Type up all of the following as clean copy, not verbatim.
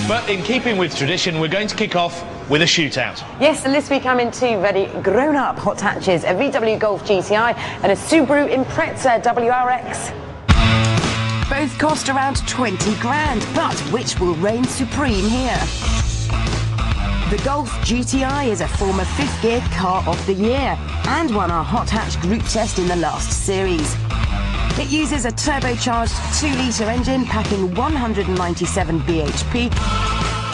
But in keeping with tradition, we're going to kick off with a shootout. Yes, and this week I'm in two very grown-up hot hatches, a VW Golf GTI and a Subaru Impreza WRX. Both cost around 20 grand, but which will reign supreme here? The Golf GTI is a former fifth gear car of the year and won our hot hatch group test in the last series. It uses a turbocharged 2-litre engine packing 197 bhp,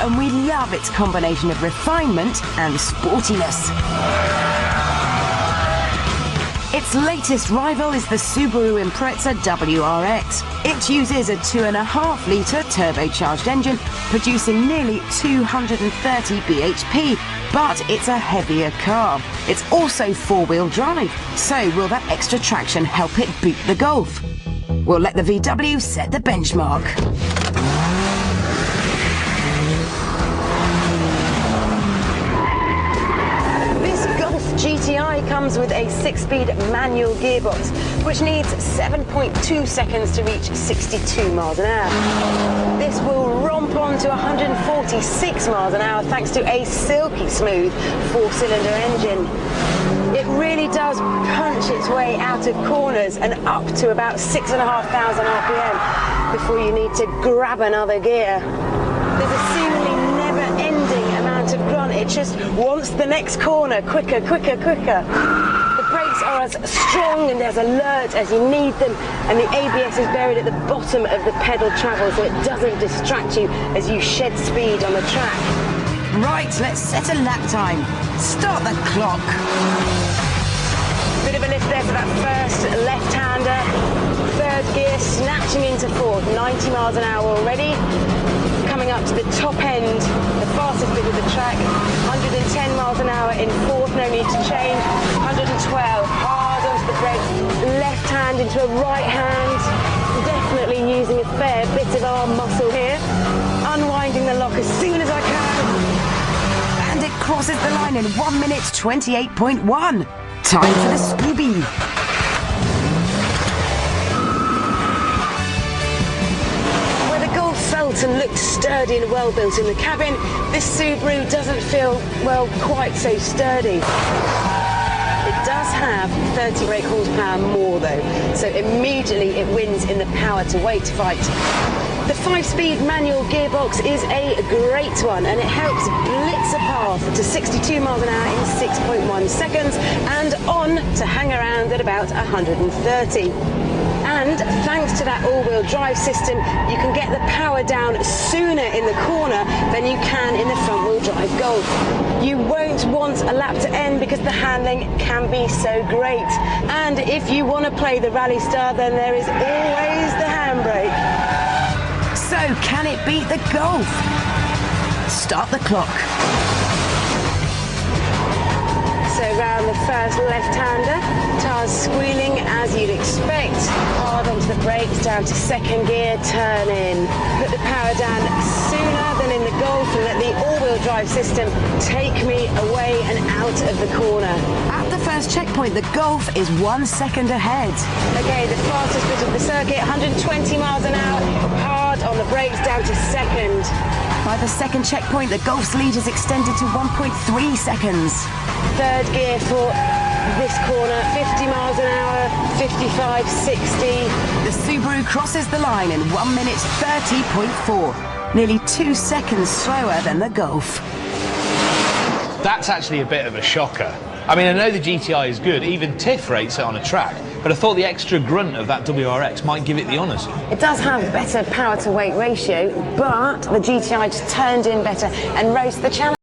and we love its combination of refinement and sportiness. Its latest rival is the Subaru Impreza WRX. It uses a 2.5-litre turbocharged engine, producing nearly 230 bhp, but it's a heavier car. It's also four-wheel drive, so will that extra traction help it beat the Golf? We'll let the VW set the benchmark. GTI comes with a 6-speed manual gearbox, which needs 7.2 seconds to reach 62 miles an hour. This will romp on to 146 miles an hour thanks to a silky smooth 4-cylinder engine. It really does punch its way out of corners and up to about 6,500 RPM before you need to grab another gear. There's a seemingly never-ending amount of grunt. It just wants the next corner, quicker, quicker, quicker. The brakes are as strong and as alert as you need them, and the ABS is buried at the bottom of the pedal travel so it doesn't distract you as you shed speed on the track. Right, let's set a lap time. Start the clock. Bit of a lift there for that first left-hander. Third gear, snatching into fourth, 90 miles an hour already. Coming up to the top end, the fastest bit of the track, 110 miles an hour in fourth, no need to change, 112, hard onto the brakes, left hand into a right hand, definitely using a fair bit of arm muscle here, unwinding the lock as soon as I can. And it crosses the line in 1 minute 28.1. Time for the Scooby. And looked sturdy and well built in the cabin, this Subaru doesn't feel, well, quite so sturdy. It does have 30 brake horsepower more though, so immediately it wins in the power to weight fight. The 5-speed manual gearbox is a great one, and it helps blitz a path to 62 miles an hour in 6.1 seconds and on to hang around at about 130. And thanks to that all-wheel drive system, you can get the power down sooner in the corner than you can in the front-wheel drive Golf. You won't want a lap to end because the handling can be so great. And if you want to play the rally star, then there is always the handbrake. So can it beat the Golf? Start the clock. So round the first left-hander, tires squealing as you'd expect. Hard onto the brakes, down to second gear, turn in. Put the power down sooner than in the Golf and let the all-wheel drive system take me away and out of the corner. At the first checkpoint, the Golf is 1 second ahead. Okay, the fastest bit of the circuit, 120 miles an hour, hard on the brakes, down to second. By the second checkpoint, the Golf's lead is extended to 1.3 seconds. Third gear for this corner, 50 miles an hour, 55, 60. The Subaru crosses the line in 1 minute 30.4, nearly 2 seconds slower than the Golf. That's actually a bit of a shocker. I mean, I know the GTI is good, even TIFF rates it on a track, but I thought the extra grunt of that WRX might give it the honours. It does have better power to weight ratio, but the GTI just turned in better and rose to the challenge.